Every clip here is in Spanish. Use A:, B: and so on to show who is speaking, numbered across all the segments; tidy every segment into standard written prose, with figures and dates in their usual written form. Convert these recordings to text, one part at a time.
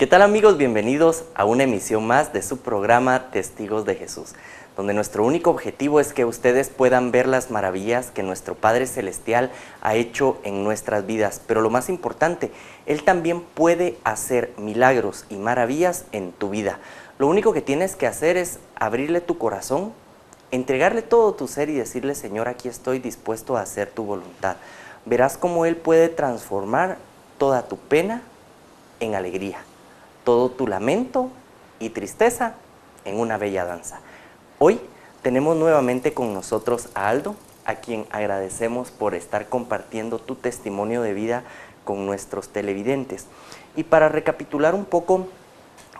A: ¿Qué tal amigos? Bienvenidos a una emisión más de su programa Testigos de Jesús, donde nuestro único objetivo es que ustedes puedan ver las maravillas que nuestro Padre Celestial ha hecho en nuestras vidas. Pero lo más importante, Él también puede hacer milagros y maravillas en tu vida. Lo único que tienes que hacer es abrirle tu corazón, entregarle todo tu ser y decirle: Señor, aquí estoy dispuesto a hacer tu voluntad. Verás cómo Él puede transformar toda tu pena en alegría, todo tu lamento y tristeza en una bella danza. Hoy tenemos nuevamente con nosotros a Aldo, a quien agradecemos por estar compartiendo tu testimonio de vida con nuestros televidentes. Y para recapitular un poco,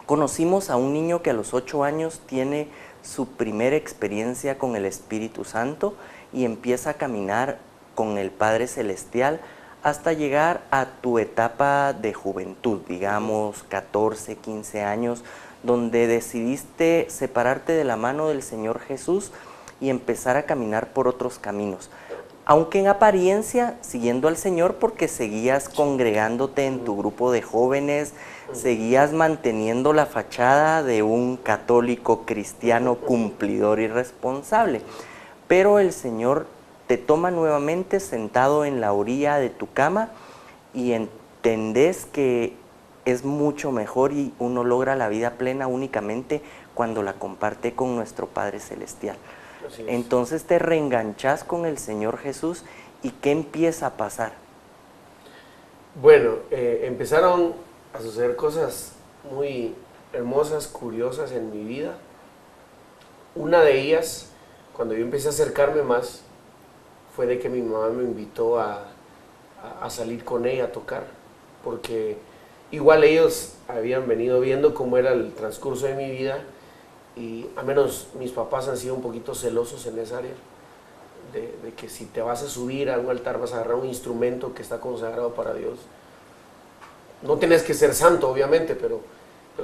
A: conocimos a un niño que a los 8 años tiene su primera experiencia con el Espíritu Santo y empieza a caminar con el Padre Celestial hasta llegar a tu etapa de juventud, digamos 14, 15 años, donde decidiste separarte de la mano del Señor Jesús y empezar a caminar por otros caminos. Aunque en apariencia siguiendo al Señor, porque seguías congregándote en tu grupo de jóvenes, seguías manteniendo la fachada de un católico cristiano cumplidor y responsable. Pero el Señor te toma nuevamente sentado en la orilla de tu cama y entendés que es mucho mejor y uno logra la vida plena únicamente cuando la comparte con nuestro Padre Celestial. Entonces te reenganchas con el Señor Jesús. ¿Y qué empieza a pasar?
B: Bueno, empezaron a suceder cosas muy hermosas, curiosas en mi vida. Una de ellas, cuando yo empecé a acercarme más, fue de que mi mamá me invitó a salir con ella a tocar, porque igual ellos habían venido viendo cómo era el transcurso de mi vida, y al menos mis papás han sido un poquito celosos en esa área, de que si te vas a subir a un altar vas a agarrar un instrumento que está consagrado para Dios. No tenés que ser santo, obviamente, pero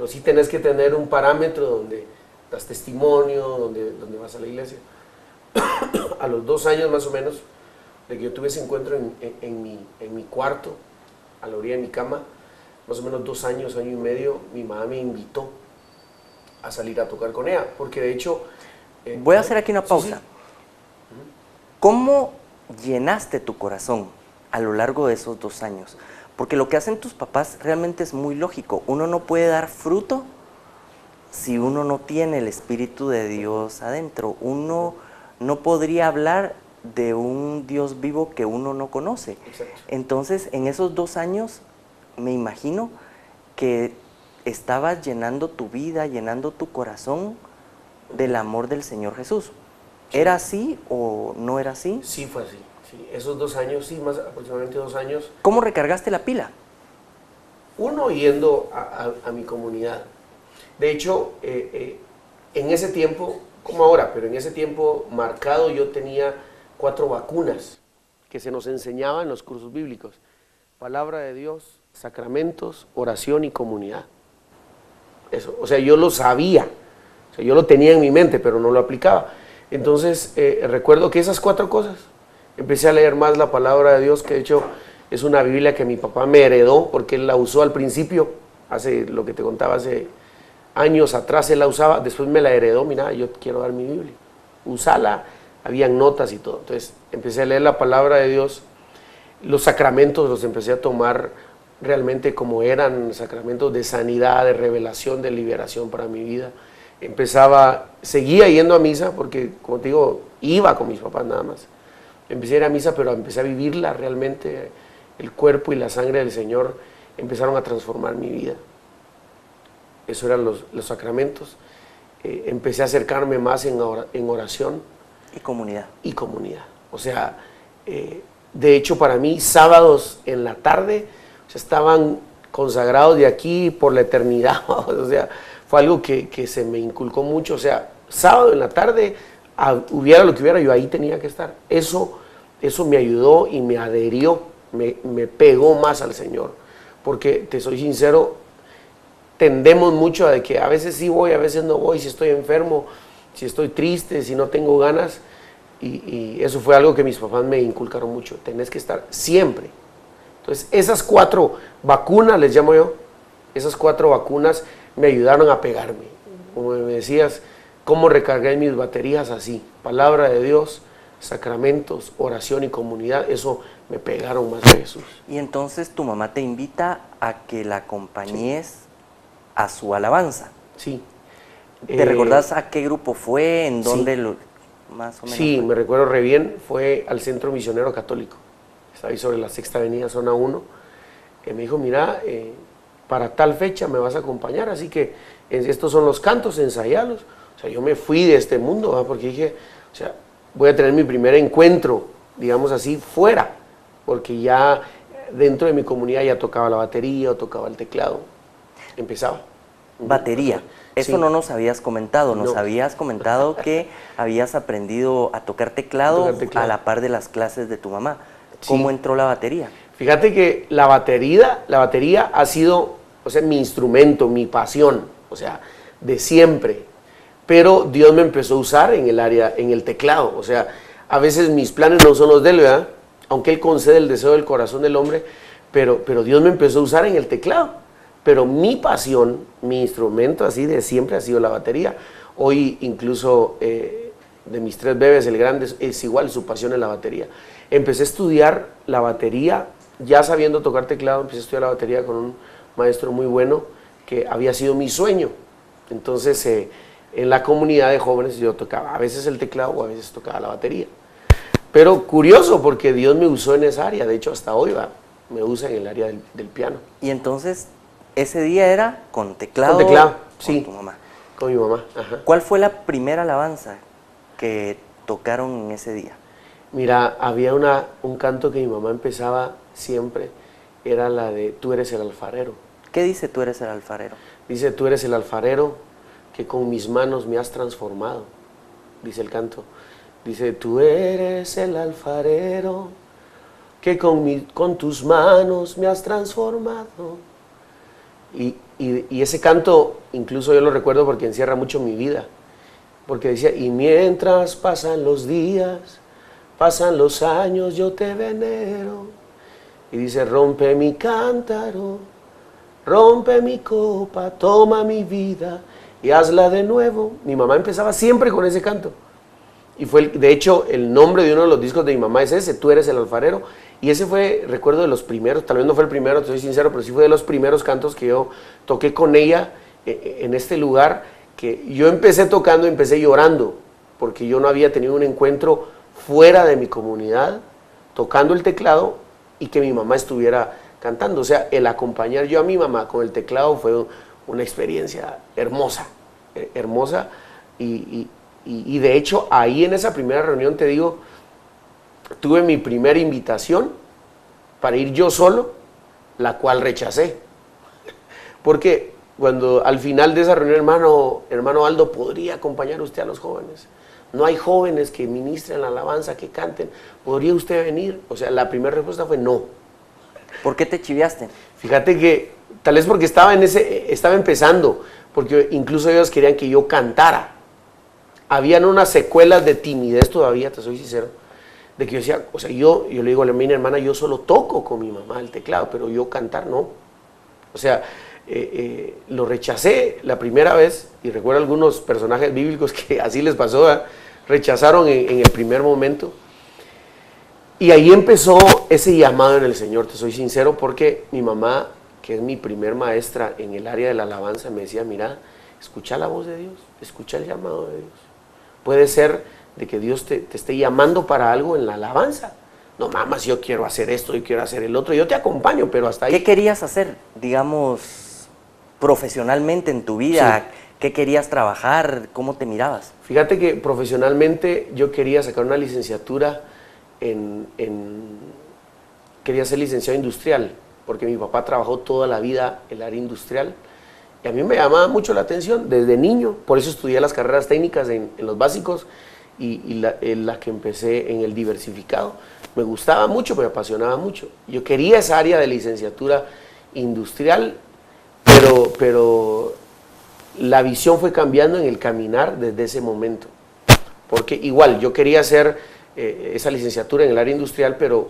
B: sí tenés que tener un parámetro donde das testimonio, donde vas a la iglesia. A los 2 años más o menos, de que yo tuve ese encuentro en mi cuarto, a la orilla de mi cama, más o menos 2 años, año y medio, mi mamá me invitó a salir a tocar con ella, porque de hecho...
A: Voy a hacer aquí una pausa.
B: Sí.
A: ¿Cómo llenaste tu corazón a lo largo de esos 2 años? Porque lo que hacen tus papás realmente es muy lógico. Uno no puede dar fruto si uno no tiene el Espíritu de Dios adentro. Uno no podría hablar de un Dios vivo que uno no conoce.
B: Exacto.
A: Entonces, en esos 2 años, me imagino que estabas llenando tu vida, llenando tu corazón del amor del Señor Jesús.
B: Sí.
A: ¿Era así o no era así?
B: Sí, fue así. Sí. Esos 2 años, sí, más aproximadamente 2 años.
A: ¿Cómo recargaste la pila?
B: Uno, yendo a mi comunidad. De hecho, en ese tiempo, como ahora, pero en ese tiempo marcado, yo tenía 4 vacunas que se nos enseñaban en los cursos bíblicos: palabra de Dios, sacramentos, oración y comunidad. Eso, o sea, yo lo sabía, o sea, yo lo tenía en mi mente, pero no lo aplicaba. Entonces, recuerdo que esas 4 cosas, empecé a leer más la palabra de Dios, que de hecho es una Biblia que mi papá me heredó, porque él la usó al principio, hace lo que te contaba, hace años atrás él la usaba, después me la heredó. Mira, yo quiero dar mi Biblia, usala, habían notas y todo. Entonces empecé a leer la palabra de Dios, los sacramentos los empecé a tomar realmente como eran, sacramentos de sanidad, de revelación, de liberación para mi vida. Seguía yendo a misa, porque como te digo, iba con mis papás nada más. Empecé a ir a misa, pero empecé a vivirla realmente. El cuerpo y la sangre del Señor empezaron a transformar mi vida. Eso eran los sacramentos. Empecé a acercarme más en oración.
A: Y comunidad.
B: Y comunidad. O sea, de hecho para mí, sábados en la tarde, o sea, estaban consagrados de aquí por la eternidad. O sea, fue algo que se me inculcó mucho. O sea, sábado en la tarde, hubiera lo que hubiera, yo ahí tenía que estar. Eso me ayudó y me adherió, me pegó más al Señor. Porque, te soy sincero, tendemos mucho a de que a veces sí voy, a veces no voy, si estoy enfermo, si estoy triste, si no tengo ganas. Y eso fue algo que mis papás me inculcaron mucho. Tenés que estar siempre. Entonces, esas 4 vacunas, les llamo yo, Esas 4 vacunas me ayudaron a pegarme. Como me decías, ¿cómo recargué mis baterías? Así, palabra de Dios, sacramentos, oración y comunidad, eso me pegaron más de Jesús.
A: Y entonces tu mamá te invita a que la acompañes a su alabanza.
B: Sí.
A: ¿Te recordás a qué grupo fue? ¿En dónde
B: sí.
A: Más o menos?
B: Sí,
A: fue?
B: me recuerdo re bien, fue al Centro Misionero Católico. Está ahí sobre la 6ª Avenida, zona 1. Me dijo, mira, para tal fecha me vas a acompañar, así que estos son los cantos, ensayalos. O sea, yo me fui de este mundo, ¿verdad? Porque dije, o sea, voy a tener mi primer encuentro, digamos así, fuera, porque ya dentro de mi comunidad ya tocaba la batería o tocaba el teclado, empezaba.
A: Batería, eso
B: Sí.
A: no nos habías comentado, nos
B: No.
A: habías comentado que habías aprendido a tocar teclado, a la par de las clases de tu mamá. ¿Cómo
B: Sí.
A: entró la batería?
B: Fíjate que la batería ha sido, o sea, mi instrumento, mi pasión, o sea, de siempre. Pero Dios me empezó a usar en el área, en el teclado. O sea, a veces mis planes no son los de él, ¿verdad? Aunque Él concede el deseo del corazón del hombre, pero Dios me empezó a usar en el teclado. Pero mi pasión, mi instrumento así de siempre ha sido la batería. Hoy incluso de mis 3 bebés, el grande es igual, su pasión es la batería. Empecé a estudiar la batería, ya sabiendo tocar teclado, empecé a estudiar la batería con un maestro muy bueno que había sido mi sueño. Entonces, en la comunidad de jóvenes yo tocaba a veces el teclado o a veces tocaba la batería. Pero curioso, porque Dios me usó en esa área, de hecho hasta hoy me usa en el área del piano.
A: Y entonces, ese día era con teclado,
B: Con teclado,
A: con
B: sí.
A: tu mamá.
B: Con mi mamá, ajá.
A: ¿Cuál fue la primera alabanza que tocaron en ese día?
B: Mira, había un canto que mi mamá empezaba siempre, era la de Tú eres el alfarero.
A: ¿Qué dice Tú eres el alfarero?
B: Dice, tú eres el alfarero que con mis manos me has transformado, dice el canto. Dice, tú eres el alfarero que con tus manos me has transformado. Y ese canto, incluso yo lo recuerdo porque encierra mucho mi vida. Porque decía, y mientras pasan los días, pasan los años, yo te venero. Y dice, rompe mi cántaro, rompe mi copa, toma mi vida y hazla de nuevo. Mi mamá empezaba siempre con ese canto. Y fue, de hecho, el nombre de uno de los discos de mi mamá es ese, Tú eres el alfarero. Y ese fue, recuerdo, de los primeros, tal vez no fue el primero, te soy sincero, pero sí fue de los primeros cantos que yo toqué con ella en este lugar, que yo empecé llorando, porque yo no había tenido un encuentro fuera de mi comunidad, tocando el teclado y que mi mamá estuviera cantando. O sea, el acompañar yo a mi mamá con el teclado fue una experiencia hermosa, hermosa. Y de hecho, ahí en esa primera reunión, te digo, tuve mi primera invitación para ir yo solo, la cual rechacé. Porque cuando al final de esa reunión, hermano Aldo, ¿podría acompañar usted a los jóvenes? No hay jóvenes que ministren la alabanza, que canten. ¿Podría usted venir? O sea, la primera respuesta fue no.
A: ¿Por qué te chiviaste?
B: Fíjate que tal vez porque estaba empezando, porque incluso ellos querían que yo cantara. Habían unas secuelas de timidez todavía, te soy sincero, de que yo decía, o sea, yo le digo a mi hermana, yo solo toco con mi mamá el teclado, pero yo cantar no. O sea, lo rechacé la primera vez, y recuerdo algunos personajes bíblicos que así les pasó, ¿verdad? Rechazaron en el primer momento. Y ahí empezó ese llamado en el Señor, te soy sincero, porque mi mamá, que es mi primer maestra en el área de la alabanza, me decía, mira, escucha la voz de Dios, escucha el llamado de Dios. Puede ser de que Dios te esté llamando para algo en la alabanza. No, mamá, si yo quiero hacer esto, yo quiero hacer el otro, yo te acompaño, pero hasta ahí.
A: ¿Qué querías hacer, digamos, profesionalmente en tu vida? Sí. ¿Qué querías trabajar? ¿Cómo te mirabas?
B: Fíjate que profesionalmente yo quería sacar una licenciatura quería ser licenciado industrial, porque mi papá trabajó toda la vida en el área industrial. Y a mí me llamaba mucho la atención desde niño, por eso estudié las carreras técnicas en los básicos y la que empecé en el diversificado. Me gustaba mucho, me apasionaba mucho. Yo quería esa área de licenciatura industrial, pero la visión fue cambiando en el caminar desde ese momento. Porque igual, yo quería hacer esa licenciatura en el área industrial, pero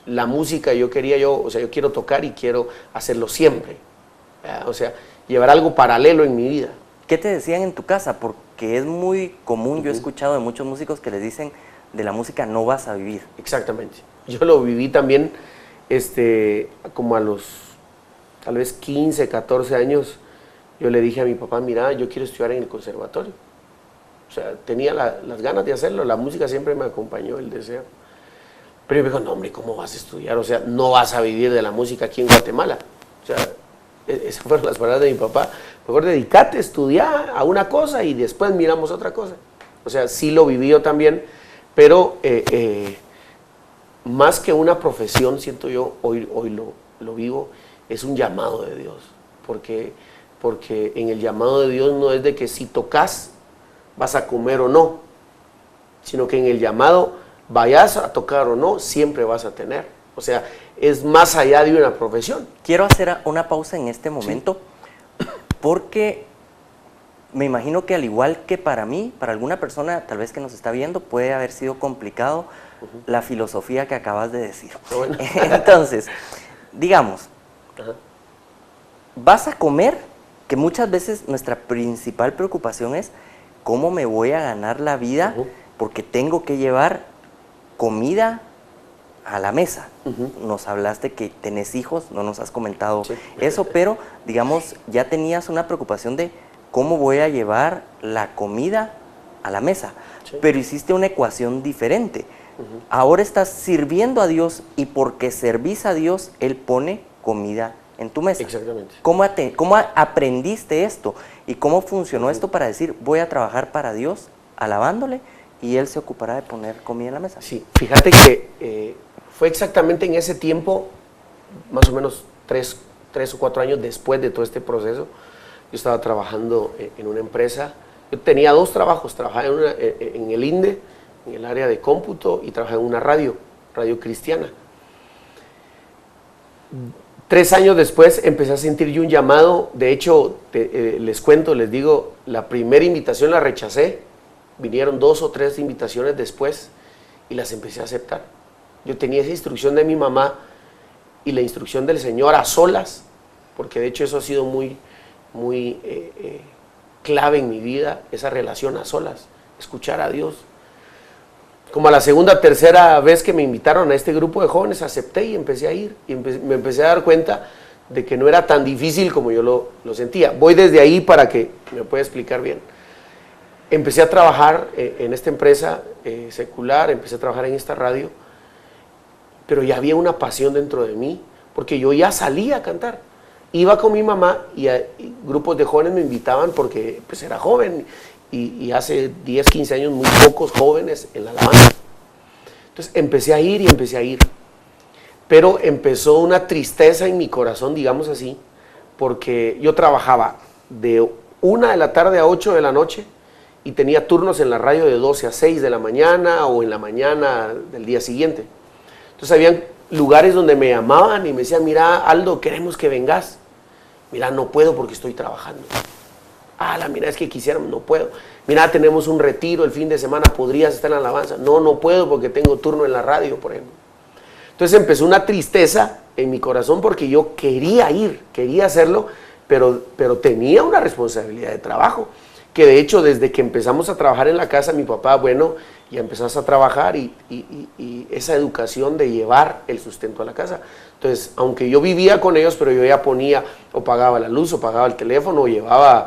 B: la música yo quiero tocar y quiero hacerlo siempre. O sea, llevar algo paralelo en mi vida.
A: ¿Qué te decían en tu casa? Porque es muy común, yo he escuchado de muchos músicos que les dicen, de la música no vas a vivir.
B: Exactamente. Yo lo viví también como a los tal vez 15, 14 años. Yo le dije a mi papá, mira, yo quiero estudiar en el conservatorio. O sea, tenía las ganas de hacerlo, la música siempre me acompañó, el deseo. Pero yo me dijo, no hombre, ¿cómo vas a estudiar? O sea, no vas a vivir de la música aquí en Guatemala. O sea, esas fueron las palabras de mi papá. Mejor dedícate, estudiar a una cosa y después miramos otra cosa. O sea, sí lo viví yo también, pero más que una profesión, siento yo, hoy lo vivo, es un llamado de Dios. Porque en el llamado de Dios no es de que si tocas vas a comer o no, sino que en el llamado vayas a tocar o no, siempre vas a tener. O sea, es más allá de una profesión.
A: Quiero hacer una pausa en este momento, sí, porque me imagino que al igual que para mí, para alguna persona tal vez que nos está viendo, puede haber sido complicado la filosofía que acabas de decir. Bueno. Entonces, digamos, vas a comer, que muchas veces nuestra principal preocupación es cómo me voy a ganar la vida, porque tengo que llevar comida a la mesa. Nos hablaste que tenés hijos, no nos has comentado eso, pero digamos, ya tenías una preocupación de cómo voy a llevar la comida a la mesa, pero hiciste una ecuación diferente. Ahora estás sirviendo a Dios y porque servís a Dios, Él pone comida en tu mesa.
B: Exactamente.
A: ¿Cómo aprendiste esto? ¿Y cómo funcionó esto para decir, voy a trabajar para Dios, alabándole, y Él se ocupará de poner comida en la mesa?
B: Sí, fíjate que fue exactamente en ese tiempo, más o menos 3 o 4 años después de todo este proceso. Yo estaba trabajando en una empresa. Yo tenía 2 trabajos, trabajaba en el INDE, en el área de cómputo, y trabajaba en una radio cristiana. 3 años después empecé a sentir yo un llamado. De hecho, les cuento, les digo, la primera invitación la rechacé. Vinieron 2 o 3 invitaciones después y las empecé a aceptar. Yo tenía esa instrucción de mi mamá y la instrucción del Señor a solas, porque de hecho eso ha sido muy clave en mi vida, esa relación a solas, escuchar a Dios. Como a la segunda, tercera vez que me invitaron a este grupo de jóvenes, acepté y empecé a ir. Y me empecé a dar cuenta de que no era tan difícil como yo lo sentía. Voy desde ahí para que me pueda explicar bien. Empecé a trabajar en esta empresa secular, empecé a trabajar en esta radio, pero ya había una pasión dentro de mí, porque yo ya salía a cantar. Iba con mi mamá y grupos de jóvenes me invitaban porque pues era joven, y hace 10, 15 años muy pocos jóvenes en la alabanza. Entonces empecé a ir, pero empezó una tristeza en mi corazón, digamos así, porque yo trabajaba de 1 de la tarde a 8 de la noche y tenía turnos en la radio de 12 a 6 de la mañana o en la mañana del día siguiente. Entonces habían lugares donde me llamaban y me decían, mira Aldo, queremos que vengas. Mira, no puedo porque estoy trabajando. Mira, es que quisiéramos, no puedo. Mira, tenemos un retiro el fin de semana, ¿podrías estar en la alabanza? No puedo porque tengo turno en la radio, por ejemplo. Entonces empezó una tristeza en mi corazón porque yo quería ir, quería hacerlo, pero tenía una responsabilidad de trabajo, que de hecho desde que empezamos a trabajar en la casa, mi papá, bueno, ya empezás a trabajar y esa educación de llevar el sustento a la casa. Entonces, aunque yo vivía con ellos, pero yo ya ponía, o pagaba la luz, o pagaba el teléfono, o llevaba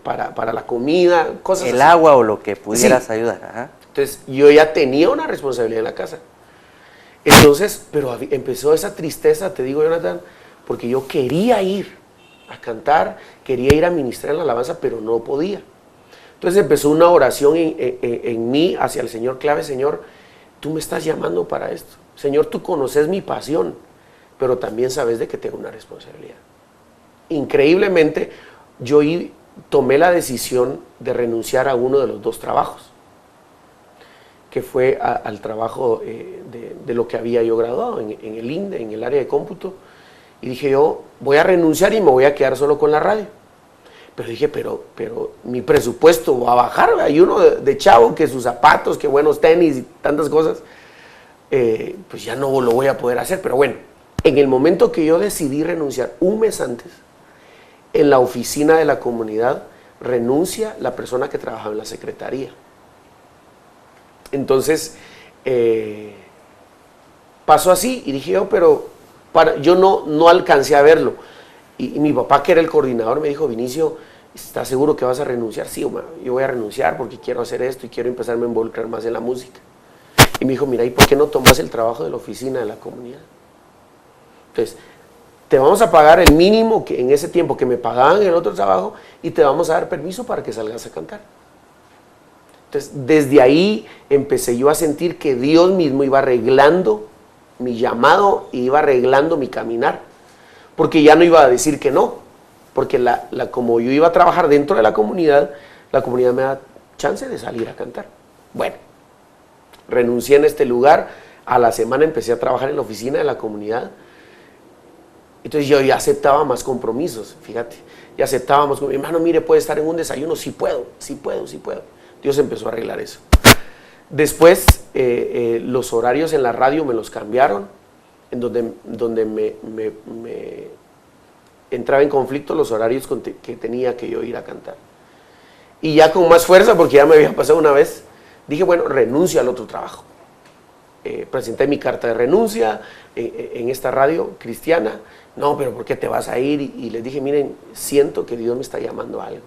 B: para la comida, cosas
A: el
B: así.
A: Agua o lo que pudieras ayudar. Ajá.
B: Entonces, yo ya tenía una responsabilidad en la casa. Entonces, pero empezó esa tristeza, te digo, Jonathan, porque yo quería ir a cantar, quería ir a ministrar en la alabanza, pero no podía. Entonces empezó una oración en mí hacia el Señor clave. Señor, tú me estás llamando para esto. Señor, tú conoces mi pasión, pero también sabes de que tengo una responsabilidad. Increíblemente, yo tomé la decisión de renunciar a uno de los 2 trabajos, que fue al trabajo de lo que había yo graduado en el INDE, en el área de cómputo, y dije yo, voy a renunciar y me voy a quedar solo con la radio. Pero dije, pero mi presupuesto va a bajar. Hay uno de chavo que sus zapatos, que buenos tenis y tantas cosas, pues ya no lo voy a poder hacer. Pero bueno, En el momento que yo decidí renunciar, un mes antes, en la oficina de la comunidad, renuncia la persona que trabajaba en la secretaría. Entonces, pasó así y dije yo, pero yo no alcancé a verlo. Y mi papá, que era el coordinador, me dijo, Vinicio, ¿estás seguro que vas a renunciar? Sí, yo voy a renunciar porque quiero hacer esto y quiero empezarme a involucrar más en la música. Y me dijo, mira, ¿y por qué no tomas el trabajo de la oficina de la comunidad? Entonces, te vamos a pagar el mínimo que en ese tiempo que me pagaban en el otro trabajo y te vamos a dar permiso para que salgas a cantar. Entonces, desde ahí empecé yo a sentir que Dios mismo iba arreglando mi llamado y iba arreglando mi caminar, porque ya no iba a decir que no, porque como yo iba a trabajar dentro de la comunidad me da chance de salir a cantar. Bueno, renuncié en este lugar, a la semana empecé a trabajar en la oficina de la comunidad. Entonces yo ya aceptaba más compromisos, fíjate, ya aceptaba más, hermano, mire, puede estar en un desayuno, sí puedo. Dios empezó a arreglar eso. Después, los horarios en la radio me los cambiaron, en donde me entraba en conflicto los horarios que tenía que yo ir a cantar. Y ya con más fuerza, porque ya me había pasado una vez, dije, bueno, renuncio al otro trabajo. Presenté mi carta de renuncia en esta radio cristiana. No, pero ¿por qué te vas a ir? Y les dije, miren, siento que Dios me está llamando a algo.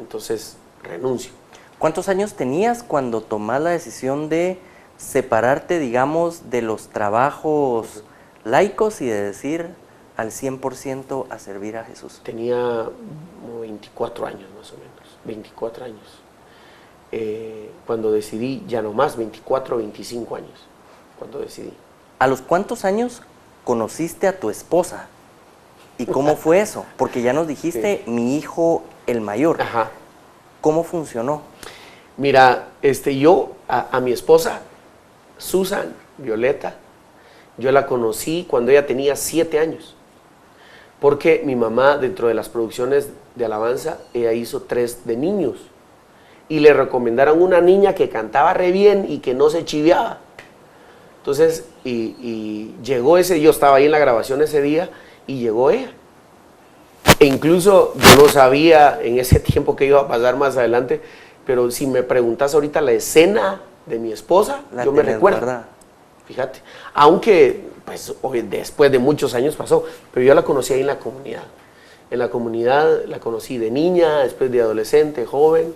B: Entonces, renuncio.
A: ¿Cuántos años tenías cuando tomás la decisión de separarte, digamos, de los trabajos laicos y de decir al 100% a servir a Jesús?
B: Tenía como 24 años más o menos, 24 años. Cuando decidí, ya no más, 24, 25 años, cuando decidí.
A: ¿A los cuántos años conociste a tu esposa? ¿Y cómo fue eso? Porque ya nos dijiste, sí, mi hijo el mayor.
B: Ajá.
A: ¿Cómo funcionó?
B: Mira, yo a mi esposa, Susan Violeta, yo la conocí cuando ella tenía 7 años. Porque mi mamá, dentro de las producciones de alabanza, ella hizo 3 de niños. Y le recomendaron una niña que cantaba re bien y que no se chiveaba. Entonces, y llegó yo estaba ahí en la grabación ese día, y llegó ella. E incluso yo no sabía en ese tiempo qué iba a pasar más adelante, pero si me preguntas ahorita la escena de mi esposa, yo me recuerdo. ¿Verdad? Fíjate, aunque pues después de muchos años pasó, pero yo la conocí ahí en la comunidad. En la comunidad la conocí de niña, después de adolescente, joven.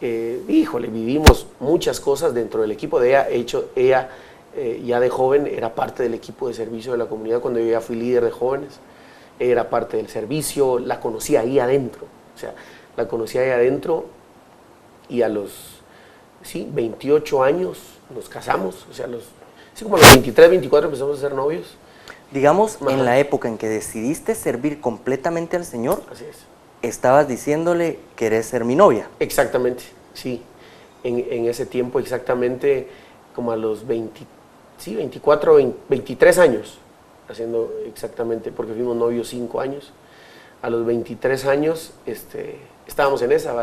B: Híjole, vivimos muchas cosas dentro del equipo de ella. Ella ya de joven era parte del equipo de servicio de la comunidad cuando yo ya fui líder de jóvenes. Era parte del servicio, la conocí ahí adentro. O sea, la conocí ahí adentro y a los 28 años nos casamos. O sea, como a los 23, 24 empezamos a ser novios.
A: Digamos, ajá, en la época en que decidiste servir completamente al Señor,
B: así es, estabas
A: diciéndole, ¿querés ser mi novia?
B: Exactamente, sí. En ese tiempo exactamente como a los 24, 23 años, haciendo exactamente, porque fuimos novios 5 años. A los 23 años estábamos en esa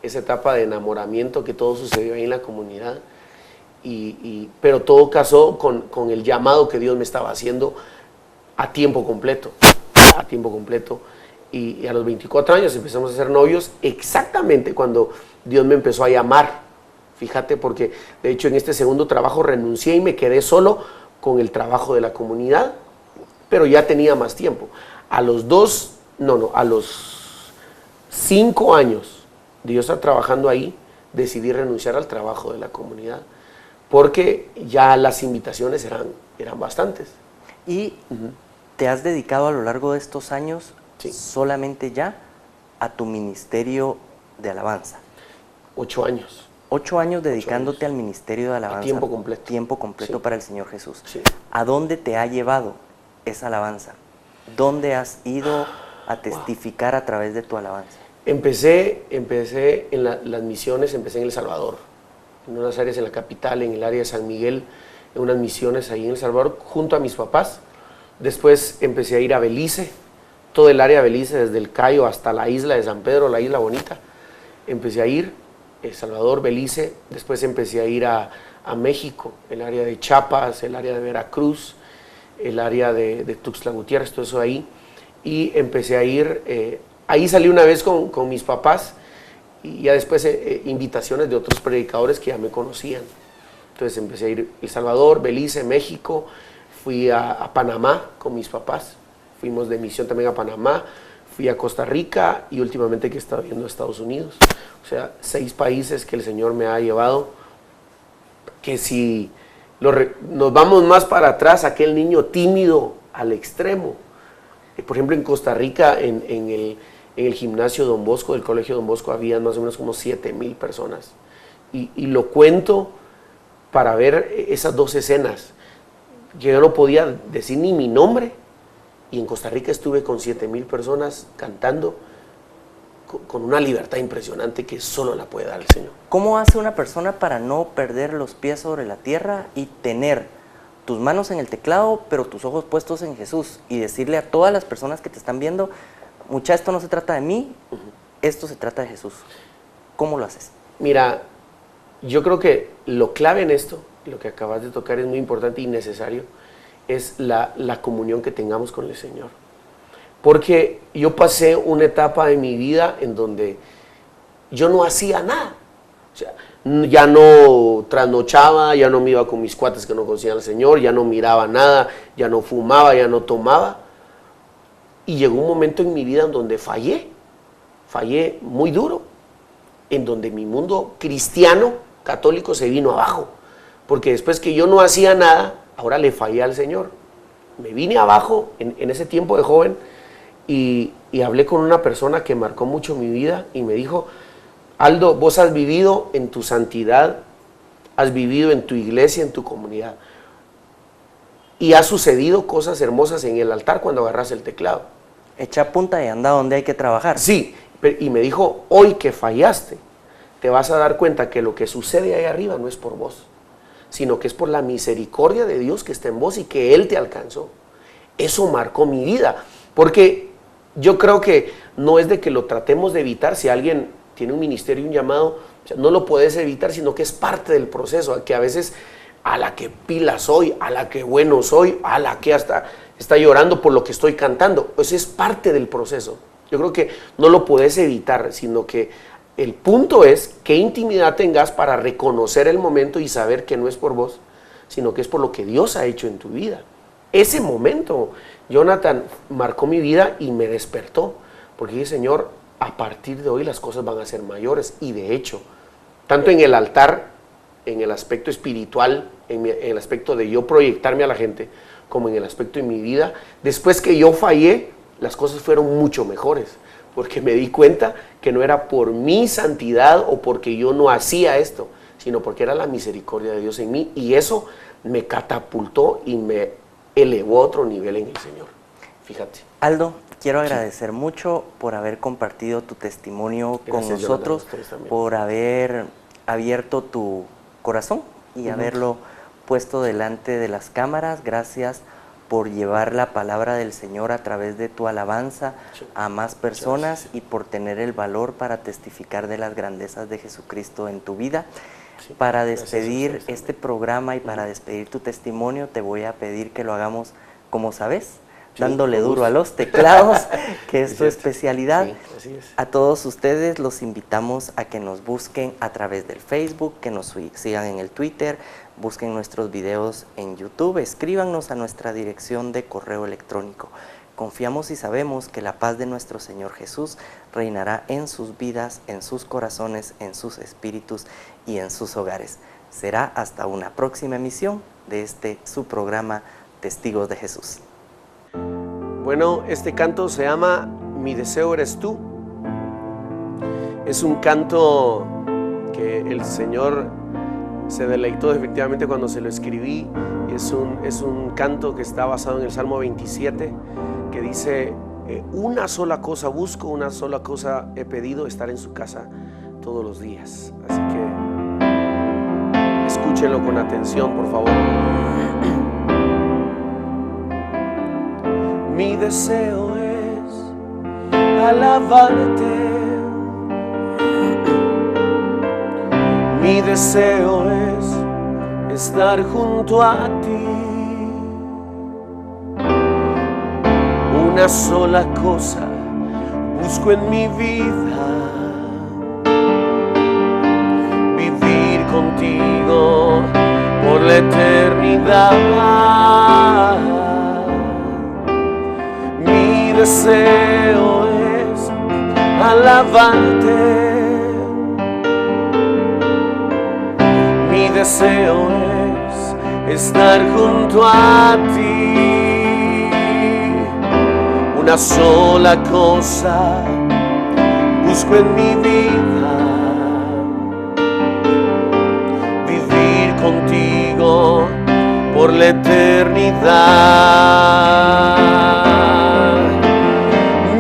B: etapa de enamoramiento, que todo sucedió ahí en la comunidad. Pero todo casó con el llamado que Dios me estaba haciendo a tiempo completo. Y a los 24 años empezamos a ser novios, exactamente cuando Dios me empezó a llamar. Fíjate, porque de hecho en este segundo trabajo renuncié y me quedé solo con el trabajo de la comunidad, pero ya tenía más tiempo. A los 5 años de yo estar trabajando ahí, decidí renunciar al trabajo de la comunidad, porque ya las invitaciones eran bastantes.
A: ¿Y te has dedicado a lo largo de estos años, sí, solamente ya a tu ministerio de alabanza?
B: 8 años.
A: 8 años dedicándote al ministerio de alabanza.
B: A tiempo completo.
A: Tiempo completo, sí, para el Señor Jesús.
B: Sí.
A: ¿A dónde te ha llevado esa alabanza? ¿Dónde has ido a testificar a través de tu alabanza?
B: Empecé en las misiones, empecé en El Salvador, en unas áreas en la capital, en el área de San Miguel, en unas misiones ahí en El Salvador, junto a mis papás. Después empecé a ir a Belice, todo el área de Belice, desde el Cayo hasta la isla de San Pedro, la isla bonita. Empecé a ir, El Salvador, Belice, después empecé a ir a a México, el área de Chiapas, el área de Veracruz, el área de Tuxtla Gutiérrez, todo eso ahí. Y empecé a ir, ahí salí una vez con mis papás y ya después invitaciones de otros predicadores que ya me conocían. Entonces empecé a ir a El Salvador, Belice, México, fui a Panamá con mis papás, fuimos de misión también a Panamá, fui a Costa Rica y últimamente que he estado yendo a Estados Unidos. O sea, 6 países que el Señor me ha llevado, que si nos vamos más para atrás, aquel niño tímido al extremo. Por ejemplo, en Costa Rica, en el gimnasio Don Bosco, del colegio Don Bosco, había más o menos como 7,000 personas. Y lo cuento para ver esas 2 escenas. Yo no podía decir ni mi nombre, y en Costa Rica estuve con 7,000 personas cantando con una libertad impresionante que solo la puede dar el Señor.
A: ¿Cómo hace una persona para no perder los pies sobre la tierra y tener tus manos en el teclado, pero tus ojos puestos en Jesús, y decirle a todas las personas que te están viendo, mucha, esto no se trata de mí, esto se trata de Jesús? ¿Cómo lo haces?
B: Mira, yo creo que lo clave en esto, lo que acabas de tocar, es muy importante y necesario, es la comunión que tengamos con el Señor. Porque yo pasé una etapa de mi vida en donde yo no hacía nada. O sea, ya no trasnochaba, ya no me iba con mis cuates que no conocían al Señor, ya no miraba nada, ya no fumaba, ya no tomaba. Y llegó un momento en mi vida en donde fallé muy duro, en donde mi mundo cristiano, católico, se vino abajo. Porque después que yo no hacía nada, ahora le fallé al Señor. Me vine abajo en ese tiempo de joven y hablé con una persona que marcó mucho mi vida y me dijo: Aldo, vos has vivido en tu santidad, has vivido en tu iglesia, en tu comunidad, y ha sucedido cosas hermosas en el altar cuando agarras el teclado.
A: Echa punta y anda donde hay que trabajar.
B: Sí, y me dijo: hoy que fallaste, te vas a dar cuenta que lo que sucede ahí arriba no es por vos, sino que es por la misericordia de Dios que está en vos y que Él te alcanzó. Eso marcó mi vida, porque yo creo que no es de que lo tratemos de evitar. Si alguien tiene un ministerio y un llamado, o sea, no lo puedes evitar, sino que es parte del proceso, que a veces, a la que pila soy, a la que bueno soy, a la que hasta está llorando por lo que estoy cantando, pues es parte del proceso. Yo creo que no lo puedes evitar, sino que el punto es qué intimidad tengas para reconocer el momento y saber que no es por vos, sino que es por lo que Dios ha hecho en tu vida. Ese momento, Jonathan, marcó mi vida y me despertó, porque dije: Señor, a partir de hoy las cosas van a ser mayores. Y de hecho, tanto en el altar, en el aspecto espiritual, en el aspecto de yo proyectarme a la gente, como en el aspecto de mi vida, después que yo fallé, las cosas fueron mucho mejores, porque me di cuenta que no era por mi santidad o porque yo no hacía esto, sino porque era la misericordia de Dios en mí, y eso me catapultó y me elevó a otro nivel en el Señor. Fíjate.
A: Aldo, quiero agradecer mucho por haber compartido tu testimonio con nosotros, por haber abierto tu corazón y haberlo puesto delante de las cámaras. Gracias por llevar la palabra del Señor a través de tu alabanza a más personas y por tener el valor para testificar de las grandezas de Jesucristo en tu vida. Para despedir este programa y para despedir tu testimonio, te voy a pedir que lo hagamos como sabes, dándole duro a los teclados, que es tu especialidad.
B: Sí, así es.
A: A todos ustedes los invitamos a que nos busquen a través del Facebook, que nos sigan en el Twitter, busquen nuestros videos en YouTube, escríbanos a nuestra dirección de correo electrónico. Confiamos y sabemos que la paz de nuestro Señor Jesús reinará en sus vidas, en sus corazones, en sus espíritus y en sus hogares. Será hasta una próxima emisión de su programa Testigos de Jesús.
B: Bueno, este canto se llama Mi deseo eres tú. Es un canto que el Señor se deleitó efectivamente cuando se lo escribí. Es un canto que está basado en el Salmo 27, que dice: una sola cosa busco, una sola cosa he pedido, estar en su casa todos los días. Así que escúchenlo con atención, por favor. Mi deseo es alabarte. Mi deseo es estar junto a ti. Una sola cosa busco en mi vida, vivir contigo por la eternidad. Mi deseo es alabarte. Mi deseo es estar junto a ti. Una sola cosa busco en mi vida, vivir contigo por la eternidad.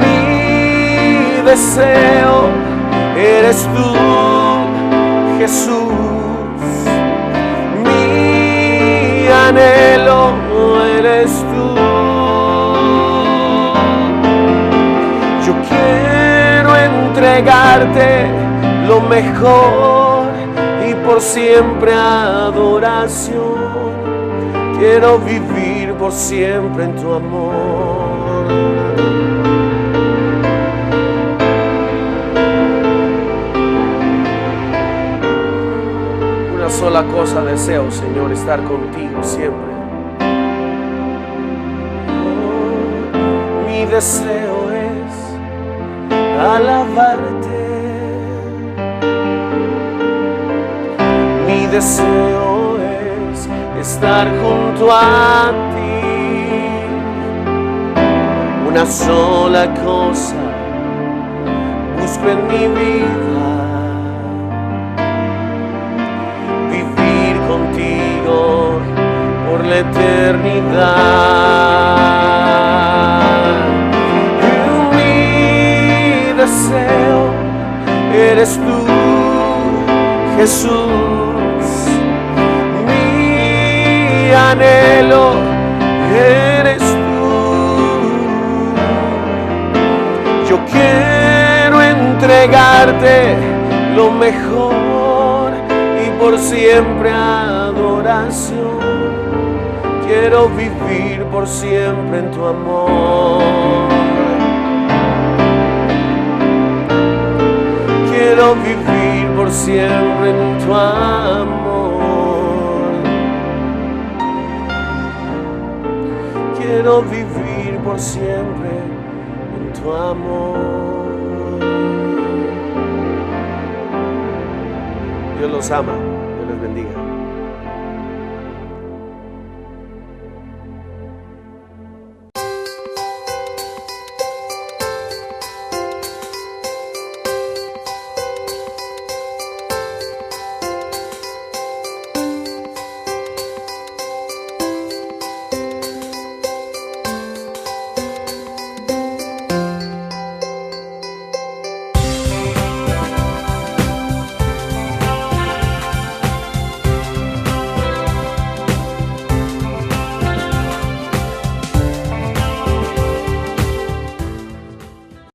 B: Mi deseo eres tú, Jesús. Mi anhelo eres tú. Yo quiero entregarte lo mejor y por siempre adoración. Quiero vivir por siempre en tu amor. Una sola cosa deseo, Señor, estar contigo siempre. Mi deseo es alabarte. Mi deseo es estar junto a ti. Una sola cosa busco en mi vida, vivir contigo por la eternidad. Mi deseo eres tú, Jesús. Mi anhelo eres tú. Yo quiero entregarte lo mejor y por siempre adoración. Quiero vivir por siempre en tu amor. Quiero vivir por siempre en tu amor. Quiero vivir por siempre en tu amor. Dios los ama. Dios les bendiga.